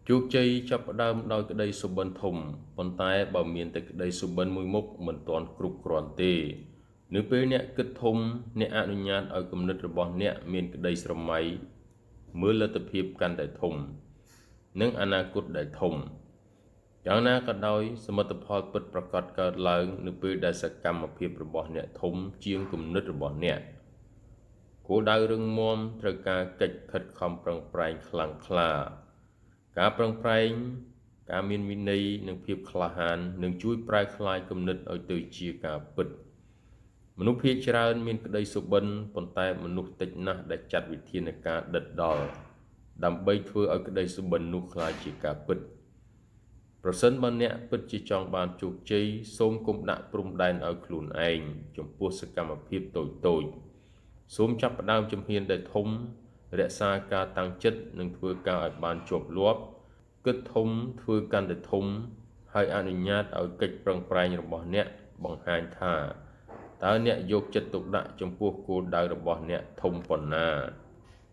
ជោគជ័យចាប់ផ្ដើមដោយក្តីសុបិនធំប៉ុន្តែបើមានតែក្តីសុបិនមួយមុខមិនទាន់គ្រប់គ្រាន់ទេនៅពេលអ្នកគិតធំអ្នកអនុញ្ញាតឲ្យគំនិតរបស់អ្នកមានក្តីស្រមៃមើលលទ្ធភាពកាន់តែធំនិងអនាគតដែលធំយ៉ាងណាក៏ដោយសមិទ្ធផលពិតប្រាកដកើតឡើងនៅពេលដែលសកម្មភាពរបស់អ្នកធំជាងគំនិតរបស់អ្នកគោលដៅរឹងមាំត្រូវការកិច្ចខិតខំប្រឹងប្រែងខ្លាំងក្លាការប្រឹងប្រែងការមានវិន័យនិងភាពក្លាហាននឹងជួយប្រែក្លាយគំនិតឲ្យទៅជាការពិតមនុស្សភាគច្រើនមានក្តីសុបិនប៉ុន្តែមនុស្សតិចណាស់ដែលចាត់វិធានការដិតដល់ដើម្បីធ្វើឲ្យក្តីសុបិននោះក្លាយជាការពិតប្រសិនបើអ្នកពិតជាចង់បានជោគជ័យសូមកុំដាក់ព្រំដែនឲ្យខ្លួនឯងចំពោះសកម្មភាពតូចៗសូមចាប់ផ្ដើមជំហានដែលធំរក្សាការតាំងចិត្តនិងធ្វើការឲ្យបានជាប់លាប់គិតធំធ្វើកាន់តែធំហើយអនុញ្ញាតឲ្យកិច្ចប្រឹងប្រែងរបស់អ្នកបង្ហាញថាតើអ្នកយកចិត្តទុកដាក់ចំពោះគោលដៅរបស់អ្នកធំប៉ុណ្ណា